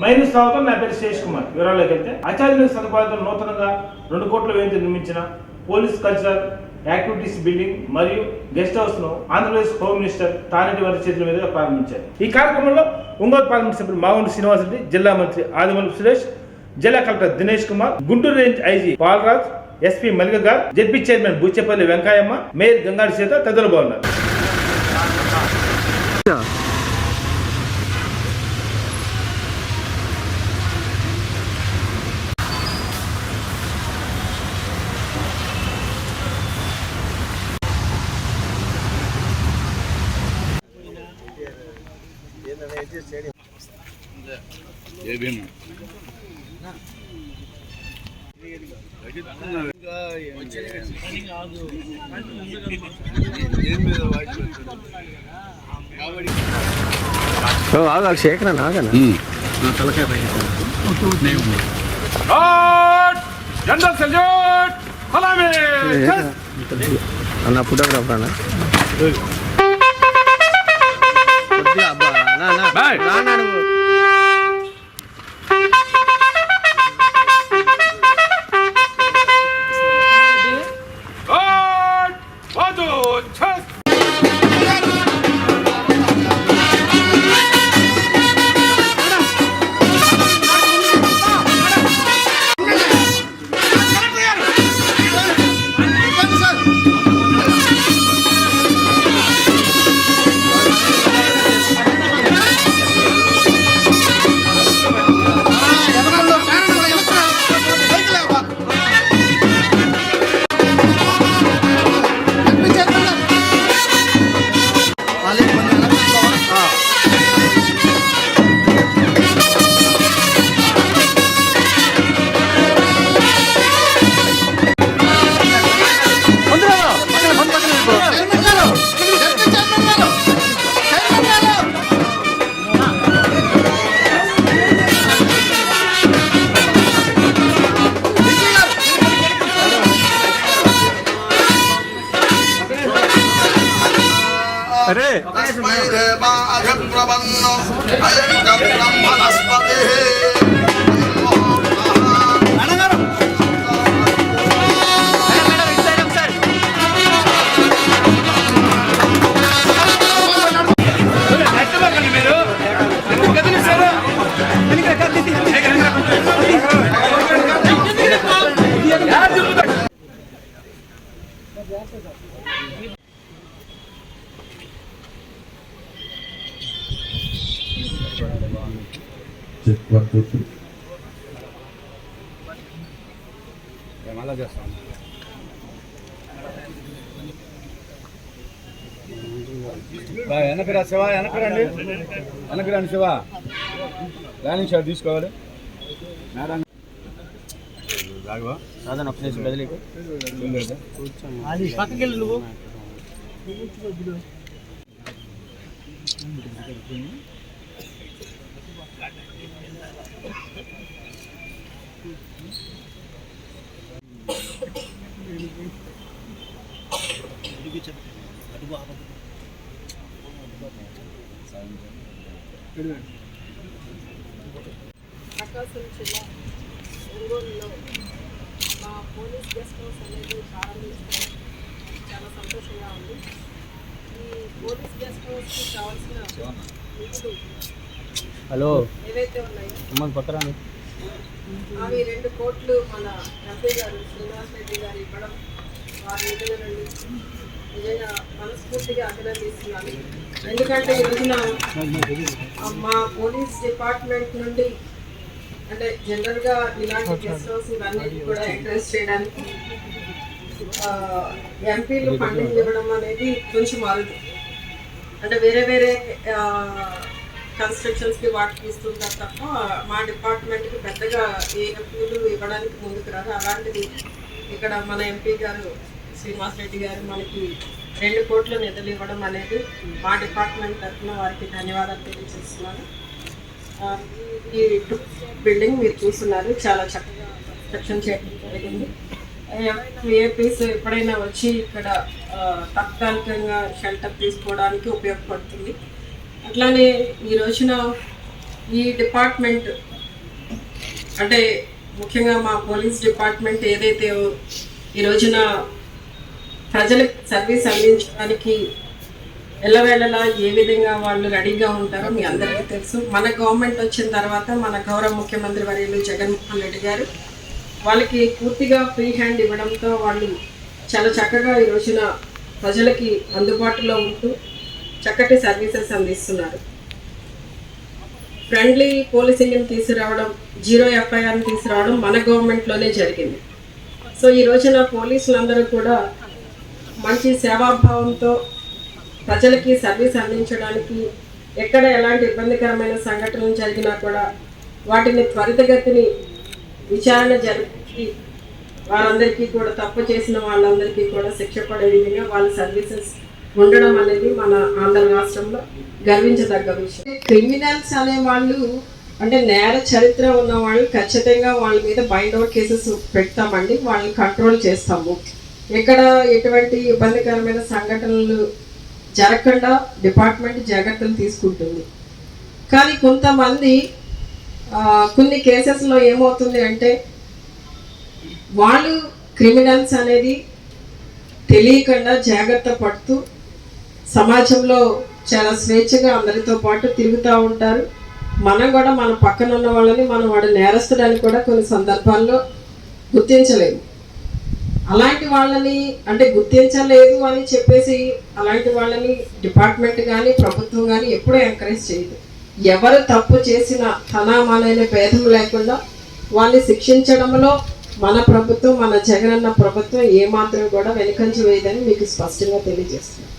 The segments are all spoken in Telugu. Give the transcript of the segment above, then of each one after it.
మైనస్ స్వాగతం. నా పేరు శేష్ కుమార్. వివరాల్లోకి వెళ్తే ఆచార్య సదుపాయాలతో నూతనంగా 2 కోట్ల వ్యయంతో నిర్మించిన పోలీస్ కల్చరల్ యాక్టివిటీస్ బిల్డింగ్ మరియు గెస్ట్ హౌస్ ను ఆంధ్రప్రదేశ్ హోమ్ మినిస్టర్ తానేటి వారి చేతుల మీదుగా ప్రారంభించారు. ఈ కార్యక్రమంలో ఒంగోలు పార్లమెంట్ సభ్యులు మాగంటి శ్రీనివాసరెడ్డి, జిల్లా మంత్రి ఆదిమూలపు సురేష్, జిల్లా collector Dinesh Kumar, Guntur range IG Palraj, SP Mallika garu, ZP chairman Buchepalli Venkayyamma, mayor Gangadi చేత తదితరులు బాగున్నారు. శేఖర్ నాగన అన్న ఫోటోగ్రాఫర్ అన్న వెనకరా శివ, వెనకరండి శివ. ల్యాండింగ్ షాట్ తీసుకోవాలి. సాధన ఒక ప్లేస్ బదిలీ పక్కకి వెళ్ళి నువ్వు ప్రకాశం జిల్లా ఒంగోలులో మా పోలీస్ గెస్ట్ హౌస్ అనేది ప్రారంభించడం చాలా సంతోషంగా ఉంది. ఈ పోలీస్ గెస్ట్ హౌస్కి కావాల్సిన నిధులు ఏవైతే ఉన్నాయో అవి 2 కోట్లు మన ఎంపీ గారు శ్రీనివాస్ రెడ్డి గారు ఇవ్వడం వారి నిధుల నుండి నిజంగా మనస్ఫూర్తిగా అభినందిస్తున్నాను. ఎందుకంటే ఈ రోజున మా పోలీస్ డిపార్ట్మెంట్ నుండి అంటే జనరల్గా ఇలాంటి గెస్ట్ హౌస్ ఇవన్నీ కూడా ఎంకరేజ్ చేయడానికి ఎంపీలు ఫండింగ్ ఇవ్వడం అనేది కొంచెం అరుదు. అంటే వేరే వేరే కన్స్ట్రక్షన్స్కి వాటికి ఇస్తుంటారు తప్ప మా డిపార్ట్మెంట్కి పెద్దగా ఏ ఎంపీలు ఇవ్వడానికి ముందుకు రాదు. అలాంటిది ఇక్కడ మన ఎంపీ గారు శ్రీనివాస్ రెడ్డి గారు మనకి 2 కోట్ల నిధులు ఇవ్వడం అనేది మా డిపార్ట్మెంట్ తరఫున వారికి ధన్యవాదాలు తెలియజేస్తున్నాను. ఈ బిల్డింగ్ మీరు చూస్తున్నారు, చాలా చక్కగా కన్స్ట్రక్షన్ చేయడం జరిగింది. ఏపీస్ ఎప్పుడైనా వచ్చి ఇక్కడ తాత్కాలికంగా షెల్టర్ తీసుకోవడానికి ఉపయోగపడుతుంది. అట్లానే ఈ రోజున ఈ డిపార్ట్మెంట్ అంటే ముఖ్యంగా మా పోలీస్ డిపార్ట్మెంట్ ఏదైతే ఈ రోజున ప్రజలకు సర్వీస్ అందించడానికి ఎల్లవేళలా ఏ విధంగా వాళ్ళు రెడీగా ఉంటారో మీ అందరికీ తెలుసు. మన గవర్నమెంట్ వచ్చిన తర్వాత మన గౌరవ ముఖ్యమంత్రి వర్యులు జగన్మోహన్ రెడ్డి గారు వాళ్ళకి పూర్తిగా ఫ్రీ హ్యాండ్ ఇవ్వడంతో వాళ్ళు చాలా చక్కగా ఈ రోజున ప్రజలకి అందుబాటులో ఉంటూ చక్కటి సర్వీసెస్ అందిస్తున్నారు. ఫ్రెండ్లీ పోలీసింగ్ని తీసుకురావడం, జీరో ఎఫ్ఐఆర్ని తీసుకురావడం మన గవర్నమెంట్లోనే జరిగింది. సో ఈ రోజున పోలీసులందరూ కూడా మంచి సేవాభావంతో ప్రజలకి సర్వీస్ అందించడానికి ఎక్కడ ఎలాంటి ఇబ్బందికరమైన సంఘటనలు జరిగినా కూడా వాటిని త్వరితగతిని విచారణ జరిపి వారందరికీ కూడా తప్పు చేసిన వాళ్ళందరికీ కూడా శిక్ష పడే విధంగా వాళ్ళ సర్వీసెస్ ఉండడం అనేది మన ఆంధ్ర రాష్ట్రంలో గర్వించదగ్గ విషయం. క్రిమినల్స్ అనే వాళ్ళు అంటే నేర చరిత్ర ఉన్న వాళ్ళు ఖచ్చితంగా వాళ్ళ మీద బైండ్ అవుట్ కేసెస్ పెడతామండి, వాళ్ళని కంట్రోల్ చేస్తాము. ఎక్కడ ఎటువంటి ఇబ్బందికరమైన సంఘటనలు జరగకుండా డిపార్ట్మెంట్ జాగ్రత్తలు తీసుకుంటుంది. కానీ కొంతమంది కొన్ని కేసెస్లో ఏమవుతుంది అంటే వాళ్ళు క్రిమినల్స్ అనేది తెలియకుండా జాగ్రత్త పడుతూ సమాజంలో చాలా స్వేచ్ఛగా అందరితో పాటు తిరుగుతూ ఉంటారు. మనం కూడా మన పక్కన ఉన్న వాళ్ళని మనం వాడు నేరస్తుడని కూడా కొన్ని సందర్భాల్లో గుర్తించలేము. అలాంటి వాళ్ళని అంటే గుర్తించలేదు అని చెప్పేసి అలాంటి వాళ్ళని డిపార్ట్మెంట్ కానీ ప్రభుత్వం కానీ ఎప్పుడూ ఎంకరేజ్ చేయదు. ఎవరు తప్పు చేసిన తనామానైన భేదం లేకుండా వాళ్ళని శిక్షించడంలో మన ప్రభుత్వం, మన జగనన్న ప్రభుత్వం ఏమాత్రం కూడా వెనుకంజ వేయదని మీకు స్పష్టంగా తెలియజేస్తుంది.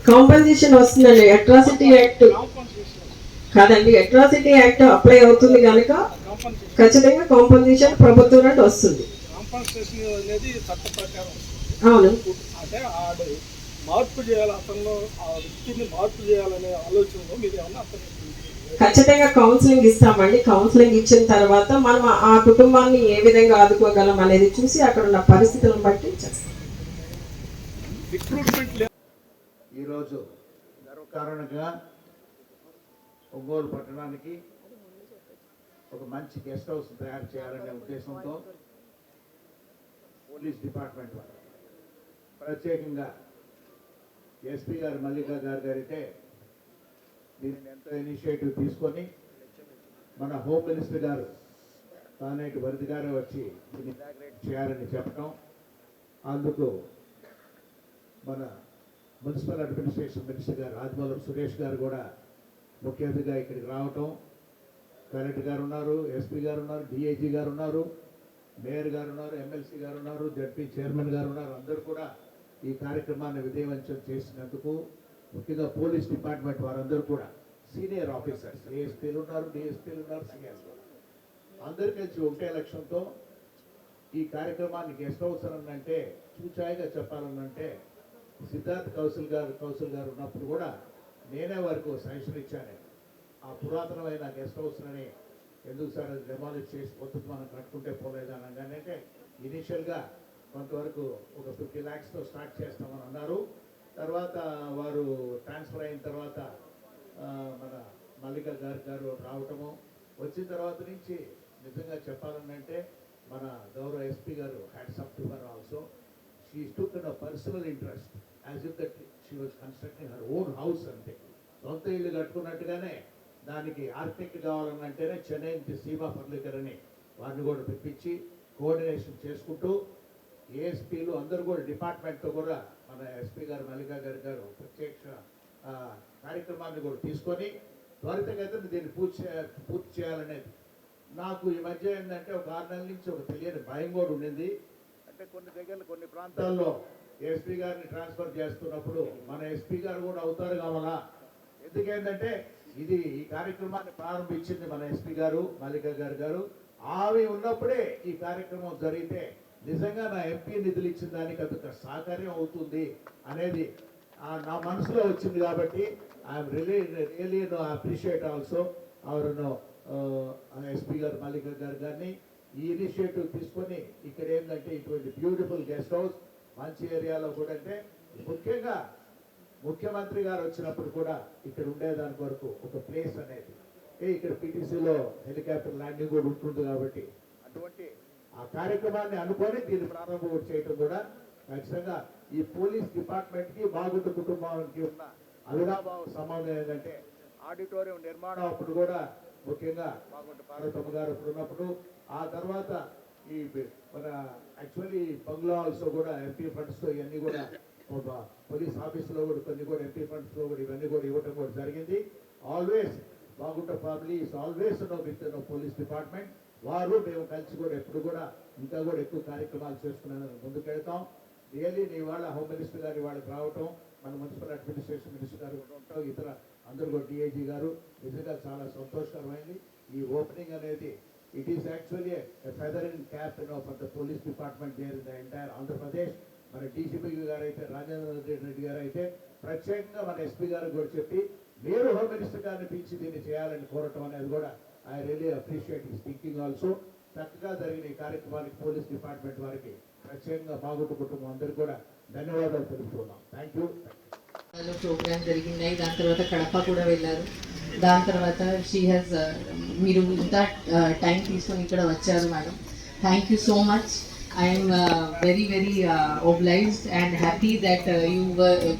కాంపెన్సేషన్ వస్తుందండి. అట్రాసిటీ యాక్ట్ కాదండి, అట్రాసిటీ యాక్ట్ అప్లై అవుతుంది కనుక ఖచ్చితంగా కాంపెన్సేషన్ ప్రభుత్వం నుండి వస్తుంది. అవును, మార్పు చేయాలి, అతను ఆ వ్యక్తిని మార్పు చేయాలనే ఆలోచనలో మీరు ఏమన్నా ఖచ్చితంగా కౌన్సిలింగ్ ఇస్తామండి. కౌన్సిలింగ్ ఇచ్చిన తర్వాత మనం ఆ కుటుంబాన్ని ఏ విధంగా ఆదుకోగలం అనేది చూసి అక్కడ ఉన్న పరిస్థితులను బట్టి చేస్తాం. ఈరోజు గర్వకారణంగా ఒంగోలు పట్టణానికి ఒక మంచి గెస్ట్ హౌస్ తయారు చేయాలనే ఉద్దేశంతో పోలీస్ డిపార్ట్మెంట్ వారు ప్రత్యేకంగా ఎస్పీ గారు మల్లికా గారు అయితే దీన్ని ఎంతో ఇనిషియేటివ్ తీసుకొని మన హోమ్ మినిస్టర్ గారు తానేటి వరది గారే వచ్చి దీన్ని చేయాలని చెప్పడం, అందుకు మన మున్సిపల్ అడ్మినిస్ట్రేషన్ మినిస్టర్ గారు ఆదిమూలపు సురేష్ గారు కూడా ముఖ్య అతిథిగా ఇక్కడికి రావటం, కలెక్టర్ గారు ఉన్నారు, ఎస్పీ గారు ఉన్నారు, డిఐజీ గారు ఉన్నారు, మేయర్ గారు ఉన్నారు, ఎమ్మెల్సీ గారు ఉన్నారు, జడ్పీ చైర్మన్ గారు ఉన్నారు. అందరూ కూడా ఈ కార్యక్రమాన్ని విజయవంతం చేసినందుకు ముఖ్యంగా పోలీస్ డిపార్ట్మెంట్ వారందరూ కూడా సీనియర్ ఆఫీసర్స్, ఏఎస్పీలు ఉన్నారు, డిఎస్పీలు ఉన్నారు, సిఎస్ అందరూ కలిసి ఒకటే లక్ష్యంతో ఈ కార్యక్రమాన్ని గెస్ట్ హౌస్ అనంటే చూచాయిగా చెప్పాలనంటే సిద్ధార్థ్ కౌశల్ గారు ఉన్నప్పుడు కూడా నేనే వారికి సజెషన్ ఇచ్చాను. ఆ పురాతనమైన గెస్ట్ హౌస్ని ఎందుకు సార్ అది డెమాలిష్ చేసి కొత్తది మనం కట్టుకుంటే పోలేదా అనగానే ఇనీషియల్గా కొంతవరకు ఒక 50 lakhsతో స్టార్ట్ చేస్తామని అన్నారు. తర్వాత వారు ట్రాన్స్ఫర్ అయిన తర్వాత మన మల్లికా గారు రావటము వచ్చిన తర్వాత నుంచి నిజంగా చెప్పాలంటే మన గౌరవ ఎస్పీ గారు hats up to her also. She took a personal interest as if that she was constructing her own house. అంతే, సొంత ఇల్లు కట్టుకున్నట్టుగానే దానికి ఆర్కిటెక్ట్ కావాలనంటేనే చెన్నై నుంచి సీమా ఫర్నిచర్ అని వారిని కూడా పిలిపించి కోఆర్డినేషన్ చేసుకుంటూ ఏఎస్పీలు అందరూ కూడా డిపార్ట్మెంట్తో కూడా మన ఎస్పీ గారు మల్లికా గారు ప్రత్యక్ష కార్యక్రమాన్ని కూడా తీసుకొని త్వరితగతిన దీన్ని పూర్తి చేయాలనేది నాకు ఈ మధ్య ఏంటంటే ఒక 6 నెలల నుంచి ఒక తెలియని భయం కూడా ఉండింది. అంటే కొన్ని ప్రాంతాల్లో ఎస్పీ గారిని ట్రాన్స్ఫర్ చేస్తున్నప్పుడు మన ఎస్పీ గారు కూడా అవుతారు కావాలా, ఎందుకేంటంటే ఇది ఈ కార్యక్రమాన్ని ప్రారంభించింది మన ఎస్పీ గారు మల్లికా గారు. ఆమె ఉన్నప్పుడే ఈ కార్యక్రమం జరిగితే నిజంగా నా ఎంపీ నిధులు ఇచ్చిన దానికి అదొక సహకార్యం అవుతుంది అనేది నా మనసులో వచ్చింది. కాబట్టి I'm really appreciate also our SP గారు మల్లికా గారిని ఈ ఇనిషియేటివ్ తీసుకొని ఇక్కడ ఏంటంటే ఇటువంటి బ్యూటిఫుల్ గెస్ట్ హౌస్ మంచి ఏరియాలో కూడా అంటే ముఖ్యంగా ముఖ్యమంత్రి గారు వచ్చినప్పుడు కూడా ఇక్కడ ఉండేదాని వరకు ఒక ప్లేస్ అనేది ఇక్కడ పీటీసీలో హెలికాప్టర్ ల్యాండింగ్ కూడా ఉంటుంది కాబట్టి అటువంటి ఆ కార్యక్రమాన్ని అనుకొని దీన్ని ప్రారంభం చేయడం కూడా ఖచ్చితంగా ఈ పోలీస్ డిపార్ట్మెంట్కి బాగుంటు కుటుంబానికి ఉన్న అవినాభావ సంబంధం ఏంటంటే ఆడిటోరియం నిర్మాణం అప్పుడు కూడా ముఖ్యంగా బాగుంటు పార్వతమ్మ గారు ఇప్పుడు ఉన్నప్పుడు ఆ తర్వాత ఈ మన యాక్చువల్లీ బంగ్లా హౌస్లో కూడా ఎంపీ ఫండ్స్తో ఇవన్నీ కూడా పోలీస్ ఆఫీసులో కూడా కొన్ని కూడా ఎంపీ ఫండ్స్లో కూడా ఇవన్నీ కూడా ఇవ్వడం కూడా జరిగింది. ఆల్వేస్ బాగుంట family is always with police department. వారు మేము కలిసి కూడా ఎప్పుడు కూడా ఇంకా కూడా ఎక్కువ కార్యక్రమాలు చేసుకునే ముందుకెళ్తాం. రియల్లీ ఇవాళ హోమ్ మినిస్టర్ గారు ఇవాళకి రావటం, మన మున్సిపల్ అడ్మినిస్ట్రేషన్ మినిస్టర్ గారు కూడా ఉంటాం, ఇతర అందరూ కూడా డిఐజీ గారు నిజంగా చాలా సంతోషకరమైంది. ఈ ఓపెనింగ్ అనేది it is actually feather in cap for the police department there in the entire Andhra Pradesh. మన డీసీపీ గారు అయితే రాజేంద్ర రెడ్డి గారు అయితే ప్రత్యేకంగా మన ఎస్పీ గారు కూడా చెప్పి మీరు హోమ్ మినిస్టర్ గారిని పిలిచి దీన్ని చేయాలని కోరటం అనేది కూడా I really appreciate his thinking also. చక్కగా జరిగిన ఈ కార్యక్రమానికి పోలీస్ డిపార్ట్మెంట్ వారికి ప్రత్యేకంగా బాగుంటు కుటుంబం అందరికీ కూడా ధన్యవాదాలు తెలుపుతున్నాం. Thank you. ప్రోగ్రామ్ జరిగింది, దాని తర్వాత కడప కూడా వెళ్ళారు. దాని తర్వాత షీ హ్యాస్ మీరు ఇంత టైం తీసుకొని ఇక్కడ వచ్చారు madam. Thank you so much. I'm very very obliged and happy that you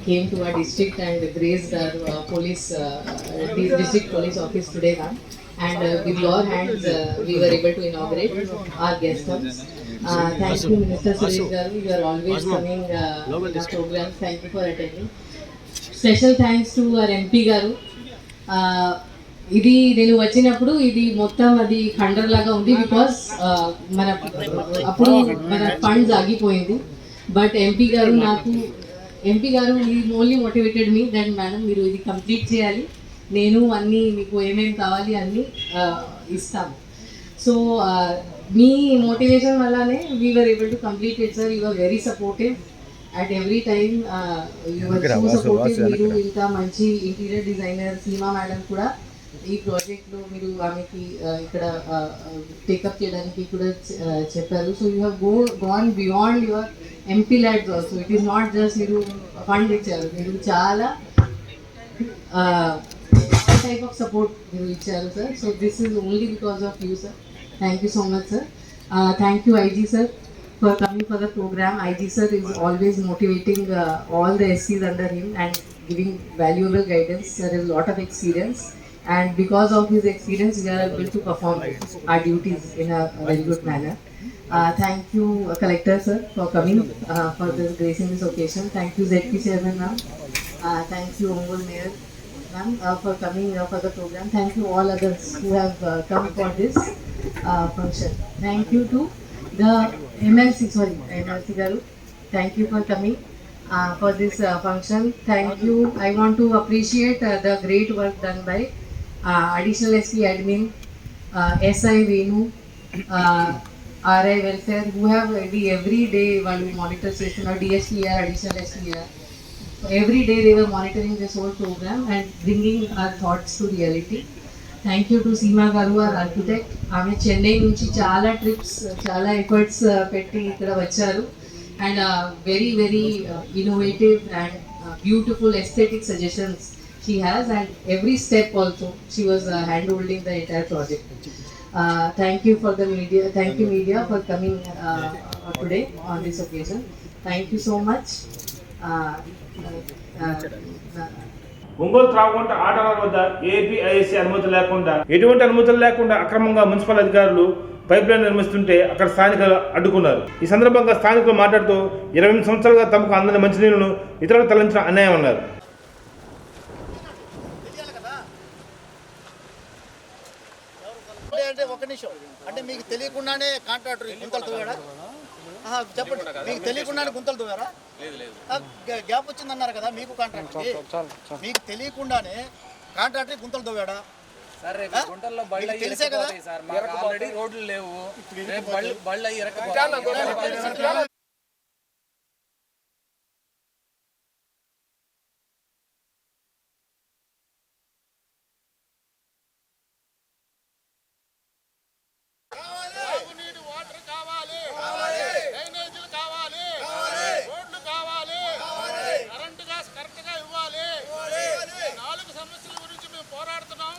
came to our district and graced our police district police office today, ma'am. And with your hands we were able to inaugurate our guest house. Thank you, Minister Suresh Garu. You are always coming in our programs. Thank you for attending. Special thanks to our MP Garu. ఇది నేను వచ్చినప్పుడు ఇది మొత్తం అది ఖండర్ లాగా ఉంది, బికాస్ మన అప్పుడు మన ఫండ్స్ ఆగిపోయింది. బట్ ఎంపీ గారు only motivated me that madam మీరు ఇది కంప్లీట్ చేయాలి, నేను అన్నీ మీకు ఏమేమి కావాలి అన్నీ ఇస్తాము. సో మీ మోటివేషన్ వల్లనే we were able to complete it sir. You are very supportive at every time. You were so supportive. మీరు ఇంత మంచి ఇంటీరియర్ డిజైనర్ సీమా మేడం కూడా ఈ ప్రాజెక్ట్లో మీరు ఆమెకి ఇక్కడ టేకప్ చేయడానికి కూడా చెప్పారు. So you have gone beyond your MP LADS also. It is not just మీరు ఫండ్ ఇచ్చారు, మీరు చాలా టైప్ ఆఫ్ సపోర్ట్ మీరు ఇచ్చారు sir. So this is only because of you sir. Thank you so much sir. Thank you IG sir for coming for the program. IG sir is always motivating all the SCs under him and giving valuable guidance. Sir has a lot of experience, and because of his experience we are able to perform our duties in a very good manner. Thank you Collector sir for coming for this gracing this occasion. Thank you ZP Chairman ma'am. Thank you Ongole Mayor ma'am for coming for the program. Thank you all others who have come for this function. Thank you to the MLC Garu. Thank you for coming for this function. Thank you. I want to appreciate the great work done by additional SP admin, SI Venu, RI welfare, who have every day while monitor session, or DSPR, additional SPR. Every day they were monitoring this whole program and bringing our thoughts to reality. Thank you to Seema గారు ఆర్ ఆర్కిటెక్ట్. ఆమె చెన్నై నుంచి చాలా ట్రిప్స్ చాలా ఎఫర్ట్స్ పెట్టి ఇక్కడ వచ్చారు. And very very innovative and beautiful aesthetic suggestions she has, and every step also she was hand holding the entire project. Thank you for the media, thank you media for coming today on this occasion. Thank you so much. Ongole త్రాగుంట ఆటగాల వద్ద ఏపీఐఎస్సీ ఎటువంటి అనుమతులు లేకుండా అక్రమంగా మున్సిపల్ అధికారులు పైప్ లైన్ నిర్మిస్తుంటే అక్కడ స్థానికులు అడ్డుకున్నారు. ఈ సందర్భంగా స్థానికులు మాట్లాడుతూ 28 సంవత్సరాలుగా తమకు అందని మంచినీళ్లను ఇతరులకు తరలించిన అన్యాయం అన్నారు. అంటే ఒక నిమిషం, అంటే మీకు తెలియకుండానే కాంట్రాక్టర్ గుంతలు తవ్వాడా? చెప్పండి, మీకు తెలియకుండానే గుంతలు తవ్వారా? గ్యాప్ వచ్చిందన్నారు కదా మీకు కాంట్రాక్టర్కి, మీకు తెలియకుండానే కాంట్రాక్టర్ గుంతలు తవ్వాడా? తెలిసే కదా రోడ్లు లేవు. పోరాడుతున్నాం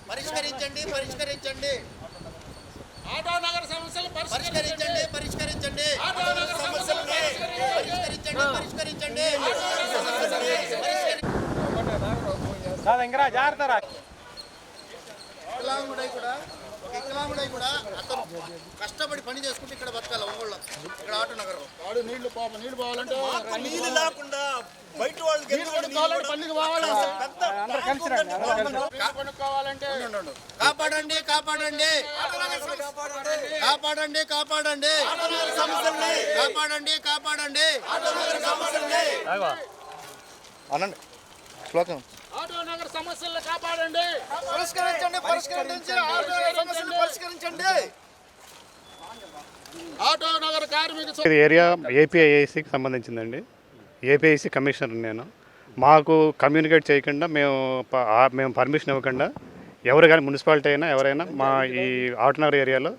పరిష్కరించండి పరిష్కరించండి పరిష్కరించండి పరిష్కరించండి పరిష్కరించండి వికలాంగుడై కూడా అతను కష్టపడి పని చేసుకుంటే ఇక్కడ బతకాలి ఒంగోళ్ళలో ఇక్కడ ఆటో నగరం వాడు నీళ్లు పోవాలంటే నీళ్ళు లేకుండా బయట వాళ్ళకి కాపాడండి కాపాడండి కాపాడండి కాపాడండి కాపాడండి కాపాడండి అనండి శ్లోకం ఆటో నగర సమస్యలను కాపాడండి, పరిష్కరించండి పరిష్కరించండి ఆటో నగర సమస్యలను పరిష్కరించండి. ఆటో నగర కార్మిక ఇది ఏరియా ఏపీఐఐసికి సంబంధించిందండి. ఏపీఐసి కమిషనర్ నేను. మాకు కమ్యూనికేట్ చేయకుండా మేము పర్మిషన్ ఇవ్వకుండా ఎవరు కానీ మున్సిపాలిటీ అయినా ఎవరైనా మా ఈ ఆటోనగర్ ఏరియాలో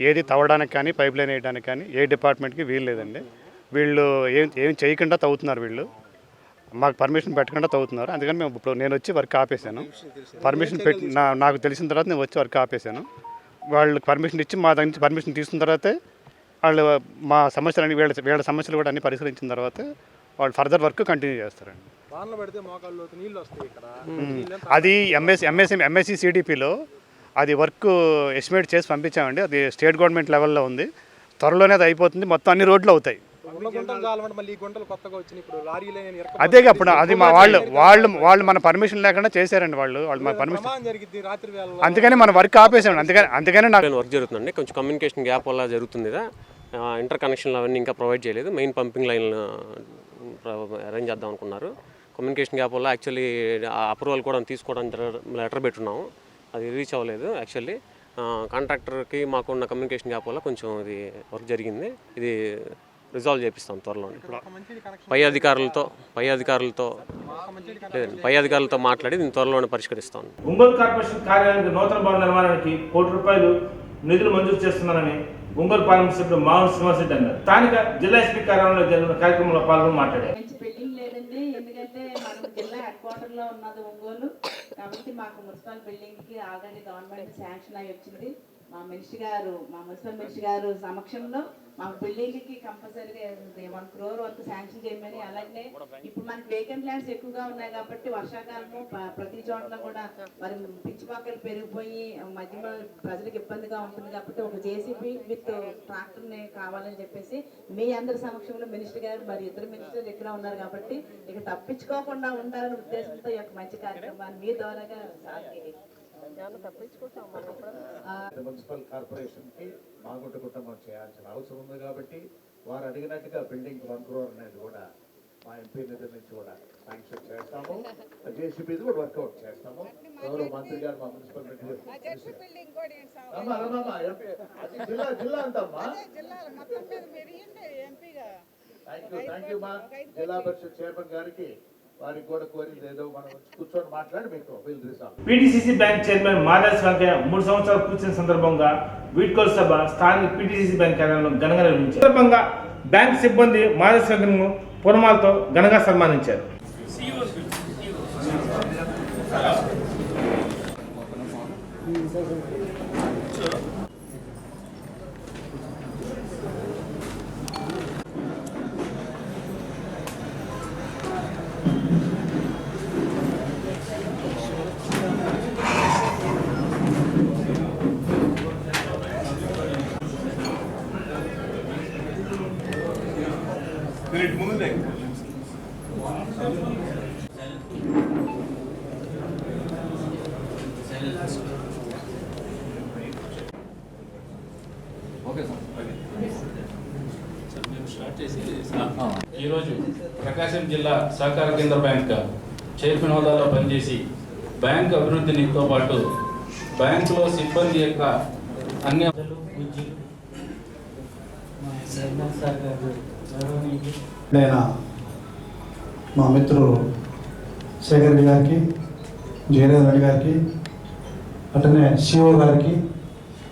ఏది తవ్వడానికి కానీ పైప్ లైన్ వేయడానికి కానీ ఏ డిపార్ట్మెంట్కి వీలు లేదండి. వీళ్ళు ఏం చేయకుండా తవ్వుతున్నారు. వీళ్ళు మాకు పర్మిషన్ పెట్టకుండా తవ్వుతున్నారు. అందుకని నేను వచ్చి వర్క్ ఆపేశాను. పర్మిషన్ నాకు తెలిసిన తర్వాత నేను వచ్చి వర్క్ ఆపేశాను. వాళ్ళకి పర్మిషన్ ఇచ్చి మా దగ్గర నుంచి పర్మిషన్ తీసుకున్న తర్వాతే వాళ్ళు మా సమస్యలు వీళ్ళ సమస్యలు కూడా అన్ని పరిశీలించిన తర్వాత వాళ్ళు ఫర్దర్ వర్క్ కంటిన్యూ చేస్తారండి. అది ఎంఎస్సి సిడిపిలో అది వర్క్ ఎస్టిమేట్ చేసి పంపించామండి. అది స్టేట్ గవర్నమెంట్ లెవెల్లో ఉంది. త్వరలోనే అది అయిపోతుంది. మొత్తం అన్ని రోడ్లు అవుతాయి. అదే అప్పుడు అది మా వాళ్ళు మన పర్మిషన్ లేకుండా చేశారండి. వాళ్ళు మన పర్మిషన్, అందుకని మన వర్క్ ఆపేసామండి. అందుకని నాకు వర్క్ జరుగుతుందండి. కొంచెం కమ్యూనికేషన్ గ్యాప్ వల్ల జరుగుతుంది. ఇంటర్ కనెక్షన్లు అవన్నీ ఇంకా ప్రొవైడ్ చేయలేదు. మెయిన్ పంపింగ్ లైన్ అరేంజ్ చేద్దాం అనుకున్నారు. కమ్యూనికేషన్ గ్యాప్ వల్ల యాక్చువల్లీ అప్రూవల్ కూడా తీసుకోవడానికి లెటర్ పెట్టున్నాము. అది రీచ్ అవ్వలేదు. యాక్చువల్లీ కాంట్రాక్టర్కి మాకున్న కమ్యూనికేషన్ గ్యాప్ వల్ల కొంచెం ఇది వర్క్ జరిగింది. ఇది రిజాల్వ్ చేపిస్తాం త్వరలో. పై అధికారులతో మాట్లాడి దీన్ని త్వరలోనే పరిష్కరిస్తాం. ఒంగోలు కార్పొరేషన్ కార్యాలయానికి నూతన భవన నిర్మాణానికి ₹1 కోటి నిధులు మంజూరు చేస్తున్నారని ఒంగోలు పార్లమెంట్ సభ్యుడు మామూలు శ్రీనివాసరెడ్డి అన్నారు. స్థానిక జిల్లా ఎస్పీ కార్యాలయంలో జరిగిన కార్యక్రమంలో పాల్గొని మాట్లాడారు. బిల్డింగ్ లేదండి, ఎందుకంటే మనం జిల్లా హెడ్ క్వార్టర్ లో ఉన్నది ఒంగోలు కాబట్టి మాకు మున్సిపల్ బిల్డింగ్ కి ఆల్రెడీ గవర్నమెంట్ శాంక్షన్ అయి వచ్చింది. మా మున్సిపల్ మినిస్టర్ గారు సమక్షంలో మా బిల్డింగ్ కి కంపల్సరీగా ₹1 crore వరకు శాంక్షన్ చేయమని, అలాగే ఇప్పుడు మనకి వేకెంట్ ల్యాండ్స్ ఎక్కువగా ఉన్నాయి కాబట్టి వర్షాకాలము ప్రతి చోట్ల కూడా మరి పిచ్చి మొక్కలు పెరిగిపోయి మధ్యలో ప్రజలకు ఇబ్బందిగా ఉంటుంది కాబట్టి ఒక జేసీబీ విత్ ట్రాక్టర్ని కావాలని చెప్పేసి మీ అందరి సమక్షంలో మినిస్టర్ గారు మరి ఇద్దరు మినిస్టర్లు ఇక్కడ ఉన్నారు కాబట్టి ఇక తప్పించుకోకుండా ఉండాలనే ఉద్దేశంతో ఈ యొక్క మంచి కార్యక్రమాన్ని మీ ద్వారాగా మున్సిపల్ కార్పొరేషన్ కి మాగుంట కుటుంబం చేయాల్సిన అవసరం ఉంది కాబట్టి వారు అడిగినట్టుగా బిల్డింగ్ ₹1 crore అనేది కూడా మా ఎంపీ నిధుల నుంచి కూడా శాంక్షన్ చేస్తాము. జేసీబీ కూడా వర్కౌట్ చేస్తాము. గౌరవ మంత్రి గారు మా మున్సిపల్ జిల్లా అంతమ్మా. థ్యాంక్ యూ మా జిల్లా పరిషత్ చైర్మన్ గారికి వారికి కూడా కోరింది ఏదో మనం కూర్చొని మాట్లాడి మీకు పీటీసీసీ బ్యాంక్ చైర్మన్ మాదాస్ వెంకయ్య 3 సంవత్సరాలు పూర్చిన సందర్భంగా వీడ్కోలు సభ స్థానిక పీటీసీసీ బ్యాంక్ కార్యాలయంలో ఘనంగా నిర్వహించారు. సందర్భంగా బ్యాంక్ సిబ్బంది మాదాస్ వెంకయ్యను పూర్ణమాలతో ఘనంగా సన్మానించారు. ఈరోజు ప్రకాశం జిల్లా సహకార కేంద్ర బ్యాంక్ చైర్మన్ హోదాలో పనిచేసి బ్యాంక్ అభివృద్ధితో పాటు బ్యాంకులో సిబ్బంది యొక్క అన్ని మా మిత్రులు శేఖర్ రెడ్డి గారికి, జయరాజ్ రెడ్డి గారికి, అట్లనే శివ గారికి,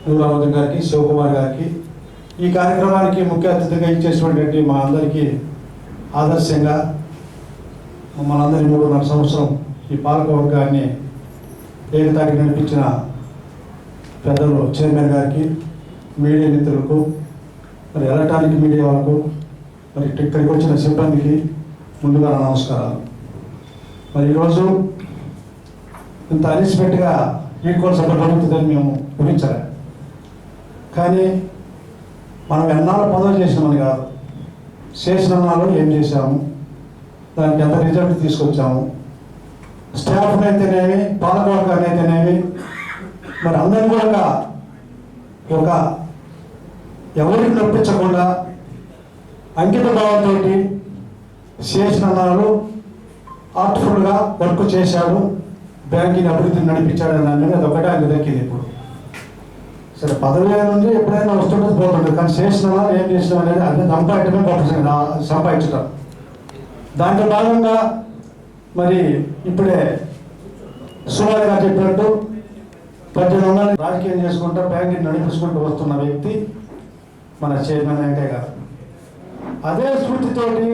నూరావతి గారికి, శివకుమార్ గారికి, ఈ కార్యక్రమానికి ముఖ్య అతిథిగా ఇచ్చేసినటువంటి మా అందరికీ ఆదర్శంగా మమ్మల్ని అందరినీ 3.5 సంవత్సరం ఈ పాలకవర్గాన్ని ఏకతాటికి నడిపించిన పెద్దలు చైర్మన్ గారికి, మీడియా మిత్రులకు, మరి ఎలక్ట్రానిక్ మీడియా వాళ్ళకు, మరి ఇక్కడికి వచ్చిన సిబ్బందికి ముందుగా నమస్కారాలు. మరి ఈరోజు ఇంత అన్ఎక్స్పెక్ట్గా ఈక్వల్ సభ జరుగుతుందని మేము ఊహించలే. కానీ మనం ఎన్నాళ్ళు పదవి చేసినామని కాదు, చేసిన నాళ్ళు ఏం చేశాము, దానికి ఎంత రిజల్ట్ తీసుకొచ్చాము, స్టాఫ్ అయితేనేమి, పాలకవర్గాన్ని అయితేనేమి, మరి అందరినీ కూడా ఒక ఎవరికి నొప్పించకుండా అంకిత భావంతో చేసిన నాళ్ళు ఆర్ట్ఫుల్గా వర్క్ చేశాడు, బ్యాంకింగ్ అభివృద్ధిని నడిపించాడు అనేది అదొకటే ఆయన దక్కింది. ఇప్పుడు సరే పదవి నుండి ఎప్పుడైనా వస్తుంటుంది పోతుంటుంది, కానీ చేసిన ఏం చేసినాం అనేది అదే సంపాదించడమే గొప్ప సంపాదించడం. దాంట్లో భాగంగా మరి ఇప్పుడే సుమారుగా చెప్పినట్టు 18 వందలు రాజకీయం చేసుకుంటూ బ్యాంకింగ్ నడిపించుకుంటూ వస్తున్న వ్యక్తి మన చైర్మన్ వెంకయ్య గారు. అదే స్ఫూర్తితోటి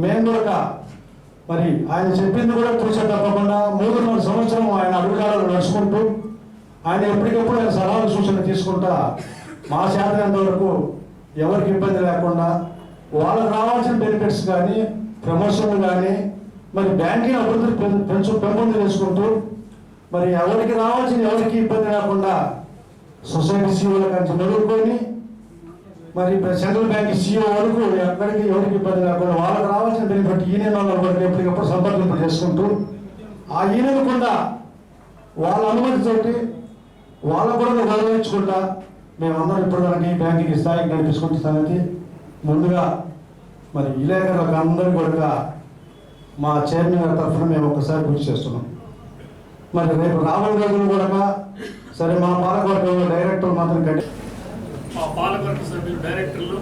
మేము కూడా మరి ఆయన చెప్పింది కూడా చూసే తప్పకుండా 3.5 సంవత్సరం ఆయన అడుగుజాడలు నడుచుకుంటూ ఆయన ఎప్పటికప్పుడు ఆయన సలహాలు సూచనలు తీసుకుంటా మా శాతం వరకు ఎవరికి ఇబ్బంది లేకుండా వాళ్ళకి రావాల్సిన బెనిఫిట్స్ కానీ, ప్రమోషన్లు కానీ, మరి బ్యాంకింగ్ అభివృద్ధి పెంపొంది చేసుకుంటూ మరి ఎవరికి రావాల్సిన ఎవరికి ఇబ్బంది లేకుండా సొసైటీ సీఓల నుంచి మొదలుకొని మరి సెంట్రల్ బ్యాంక్ సీఓ వరకు ఎక్కడికి ఎవరికి ఇబ్బంది లేకుండా వాళ్ళకి రావాల్సిన బెనిఫిట్ యూనియన్ వాళ్ళ వరకు ఎప్పటికప్పుడు సంప్రదింపులు చేసుకుంటూ ఆ యూనియన్ కూడా వాళ్ళ అనుమతితోటి వాళ్ళ కూడా గౌరవించుకుంటా మేమందరం ఇప్పటివరకు బ్యాంకింగ్ స్థాయికి నడిపించుకుంటున్నానికి ముందుగా మరి విలేకరులకు అందరూ కూడా మా చైర్మన్ గారి తరఫున మేము ఒకసారి కృషి చేస్తున్నాం. మరి రేపు రాబోయే రోజులు కూడా సరే మా పాలకవర్గంలో డైరెక్టర్లు మాత్రం కట్టి మా పాలకవర్గ సభ్యులు, డైరెక్టర్లు,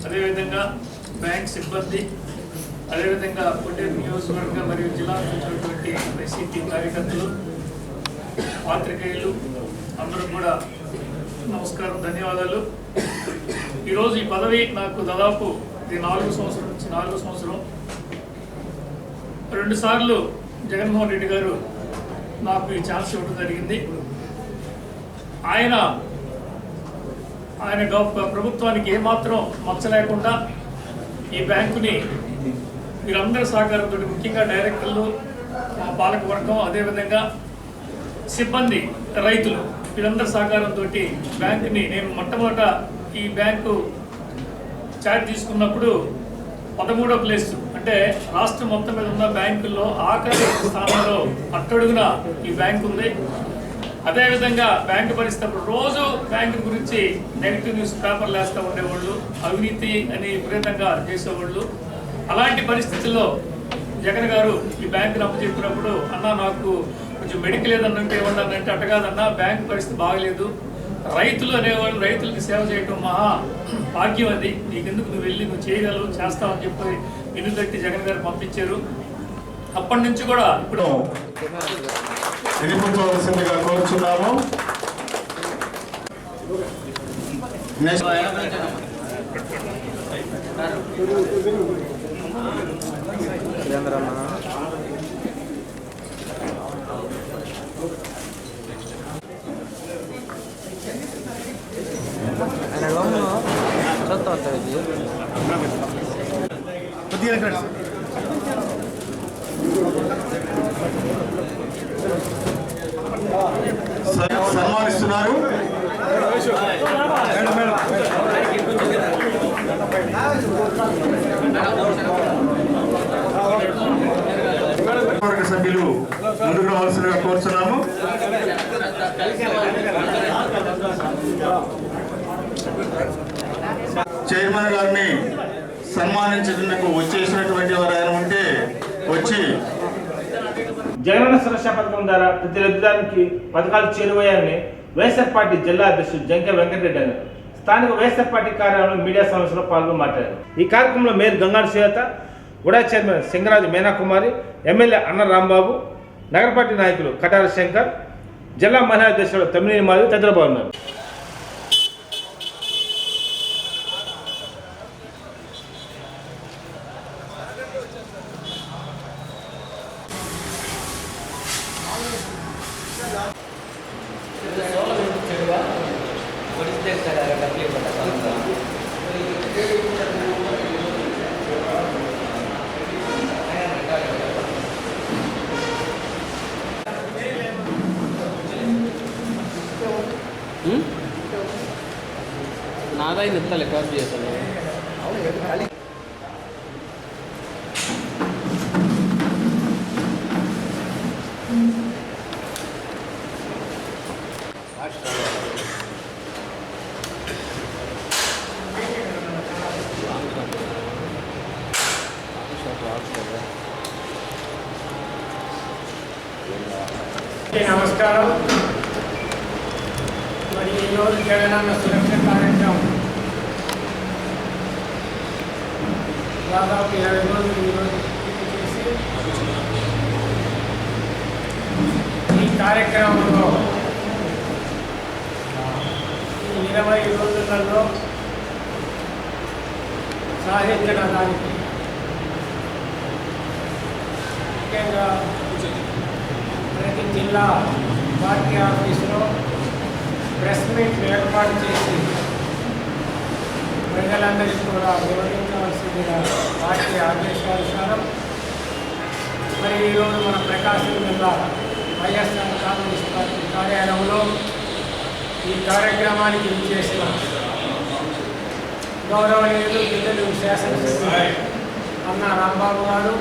అదేవిధంగా బ్యాంక్ సిబ్బంది, అదేవిధంగా కొట్టేరు నియోజకవర్గ మరియు జిల్లా వచ్చినటువంటి వైసీపీ కార్యకర్తలు, పాత్రికేయులు అందరూ కూడా నమస్కారం, ధన్యవాదాలు. ఈరోజు ఈ పదవి నాకు దాదాపు ఇది 4వ సంవత్సరం నుంచి 4వ సంవత్సరం. 2 సార్లు జగన్మోహన్ రెడ్డి గారు నాకు ఈ ఛాన్స్ ఇవ్వడం జరిగింది. ఆయన ప్రభుత్వానికి ఏమాత్రం మచ్చ లేకుండా ఈ బ్యాంకుని వీరందరి సహకారంతో, ముఖ్యంగా డైరెక్టర్లు, పాలకవర్గం, అదేవిధంగా సిబ్బంది, రైతులు వీరందరి సహకారంతో బ్యాంకుని నేను మొట్టమొదట ఈ బ్యాంకు చార్జ్ తీసుకున్నప్పుడు 13వ ప్లేస్, అంటే రాష్ట్రం మొత్తం మీద ఉన్న బ్యాంకుల్లో ఆఖరి స్థానంలో అట్టడుగున ఈ బ్యాంకు ఉంది. అదేవిధంగా బ్యాంకు పరిస్థితి రోజు బ్యాంకు గురించి నెగిటివ్ న్యూస్ పేపర్లు వేస్తూ ఉండేవాళ్ళు, అవినీతి అని విపరీతంగా చేసేవాళ్ళు. అలాంటి పరిస్థితుల్లో జగన్ గారు ఈ బ్యాంకును అప్పచెప్పినప్పుడు, అన్న నాకు కొంచెం మెడికల్ ఏదన్నంటే ఏమన్నానంటే, అట్టగాదన్నా బ్యాంకు పరిస్థితి బాగలేదు, రైతులు అనేవాళ్ళు రైతులకి సేవ చేయటం మహా భాగ్యం, అది నీకెందుకు, నువ్వు వెళ్ళి నువ్వు చేయగలవు, చేస్తావని చెప్పి వెన్నుతట్టి జగన్ గారు పంపించారు. అప్పటి నుంచి కూడా ఇప్పుడు వినిపించవలసిందిగా కోరుచున్నాము. సన్మానిస్తున్నారు. సభ్యులు ముందుకు రావాల్సిందిగా కోరుతున్నాము. చైర్మన్ గారిని సన్మానించేందుకు వచ్చేసినటువంటి వారు ఉంటే వచ్చి, జగనన్న సురక్ష పథకం ద్వారా ప్రతి లబ్ధిదారునికి పథకాలు చేరువయ్యాయని వైఎస్ఆర్ పార్టీ జిల్లా అధ్యక్షుడు జంకే వెంకటరెడ్డి అన్నారు. స్థానిక వైఎస్ఆర్ పార్టీ కార్యాలయంలో మీడియా సమావేశంలో పాల్గొని మాట్లాడారు. ఈ కార్యక్రమంలో మేయర్ గంగాడు సుజాత, ఉడా చైర్మన్ సింగరాజు మీనాకుమారి, ఎమ్మెల్యే అన్న రాంబాబు, నగర పార్టీ నాయకులు కటార శంకర్, జిల్లా మహిళా అధ్యక్షుడు తమ్మినేని మాధవి తదితరులు పాల్గొన్నారు. నాదైంది ఎంత లెక్క చేస్తాను. నమస్కారం. మరి ఈరోజు జగనన్న సురక్ష కార్యక్రమం దాదాపు 20 రోజులు ఈరోజు చేసి ఈ కార్యక్రమంలో ఈ 20 రోజులలో సాధించడానికి ముఖ్యంగా ప్రతి జిల్లా పార్టీ ఆఫీసులో ప్రెస్ మీట్ ఏర్పాటు చేసి ప్రజలందరికీ కూడా వివరించవలసిందిగా పార్టీ ఆదేశానుసారం మరి ఈరోజు మన ప్రకాశం జిల్లా వైఎస్ఆర్ కాంగ్రెస్ పార్టీ కార్యాలయంలో ఈ కార్యక్రమానికి చేసిన గౌరవనీయులు జిల్లా శాసనసభ్యులు అన్న రాంబాబు గారు,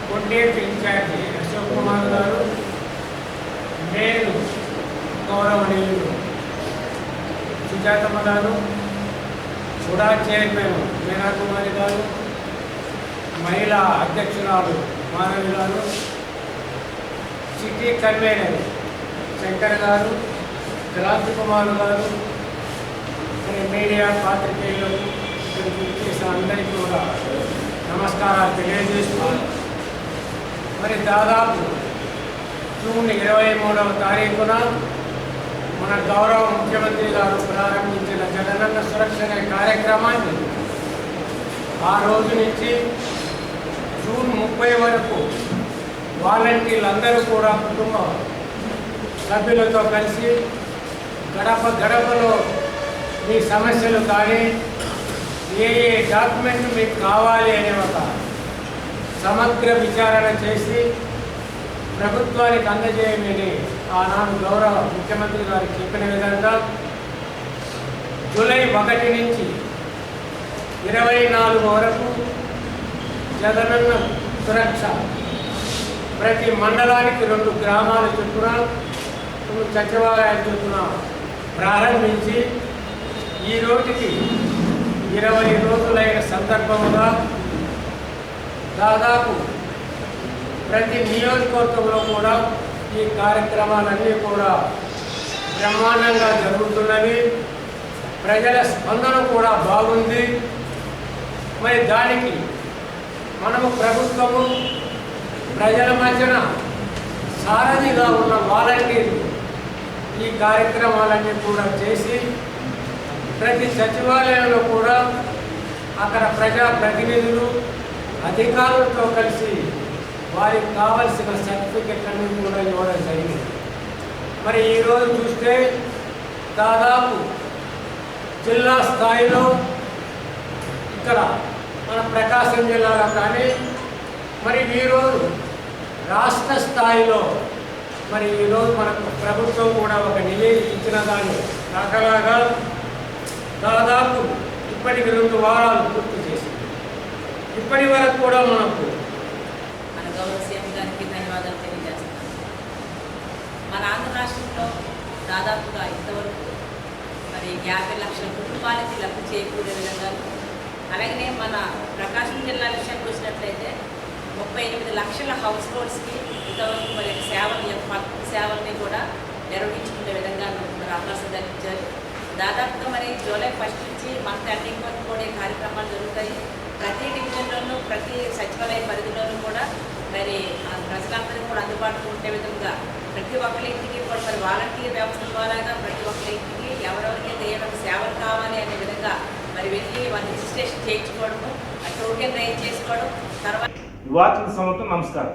కొన్నేటి ఇన్ఛార్జి అశోక్ కుమార్ గారు, నేను గౌరవనీయులు సుజాతమ్మ గారు, కూడా చైర్మన్ మీనా కుమారి గారు, మహిళా అధ్యక్షురాలు మాధవి గారు, సిటీ కన్వీనర్ శంకర్ గారు, క్రాంతి కుమార్ గారు, మీడియా పాత్రికేయులు చేసిన అందరికీ కూడా నమస్కారాలు తెలియజేస్తున్నాను. మరి దాదాపు జూన్ 23వ తారీఖున మన గౌరవ ముఖ్యమంత్రి గారు ప్రారంభించిన జగనన్న సురక్ష అనే కార్యక్రమాన్ని ఆ రోజు నుంచి జూన్ 30 వరకు వాలంటీర్లందరూ కూడా కుటుంబ సభ్యులతో కలిసి గడప గడపలో మీ సమస్యలు కానీ ఏ డాక్యుమెంట్ మీకు కావాలి అనే ఒక సమగ్ర విచారణ చేసి ప్రభుత్వానికి అందజేయమని ఆనాడు గౌరవ ముఖ్యమంత్రి గారు చెప్పిన విధంగా జూలై 1 నుంచి 24 వరకు జగనన్న సురక్ష ప్రతి మండలానికి 2 గ్రామాల చొప్పున 2 సచివాలయాల చొప్పున ప్రారంభించి ఈ రోజుకి 20 రోజులైన సందర్భంగా దాదాపు ప్రతి నియోజకవర్గంలో కూడా ఈ కార్యక్రమాలన్నీ కూడా బ్రహ్మాండంగా జరుగుతున్నవి. ప్రజల స్పందన కూడా బాగుంది. మరి దానికి మనము ప్రభుత్వము ప్రజల మధ్యన సారథిగా ఉన్న వాలంటీర్లు ఈ కార్యక్రమాలన్నీ కూడా చేసి ప్రతి సచివాలయంలో కూడా అక్కడ ప్రజాప్రతినిధులు అధికారులతో కలిసి వారికి కావలసిన సర్టిఫికెట్లన్నీ కూడా ఇవ్వడం జరిగింది. మరి ఈరోజు చూస్తే దాదాపు జిల్లా స్థాయిలో ఇక్కడ మన ప్రకాశం జిల్లాలో కానీ మరి ఈరోజు రాష్ట్ర స్థాయిలో మరి ఈరోజు మనకు ప్రభుత్వం కూడా ఒక నివేదిక ఇచ్చిన దాని దాఖలాగా దాదాపు ఇప్పటికి 2 వారాలు పూర్తి చేసింది. ఇప్పటి వరకు కూడా మనకు మన గౌరవ సీఎం గారికి ధన్యవాదాలు తెలియజేస్తున్నాను. మన ఆంధ్ర రాష్ట్రంలో దాదాపుగా ఇంతవరకు మరి 50 లక్షల కుటుంబాలకి లబ్ధి చేకూరే విధంగా, అలాగనే మన ప్రకాశం జిల్లా విషయానికి వచ్చినట్లయితే 38 లక్షల హౌస్ హోల్డ్స్కి ఇంతవరకు మరి సేవల్ని కూడా నిర్వహించుకునే విధంగా మరి అవకాశం కల్పించారు. దాదాపుగా మరి జూలై 1 నుంచి మంత్ ఎండింగ్ వరకు కూడా కార్యక్రమాలు జరుగుతాయి. ప్రతి డివిజన్లోనూ ప్రతి సచివాలయ పరిధిలోనూ కూడా మరి ప్రజలందరూ కూడా అందుబాటులో ఉండే విధంగా ప్రతి ఒక్కరి ఇంటికి కూడా మరి వాలంటీర్ వ్యవస్థ ద్వారాగా ప్రతి ఒక్కరి ఇంటికి ఎవరెవరికైతే ఏమైనా సేవలు కావాలి అనే విధంగా మరి వెళ్ళి వాళ్ళు రిజిస్ట్రేషన్ చేయించుకోవడము, టోకెన్ రైజ్ చేసుకోవడం, తర్వాత వార్తల సమర్థం. నమస్కారం.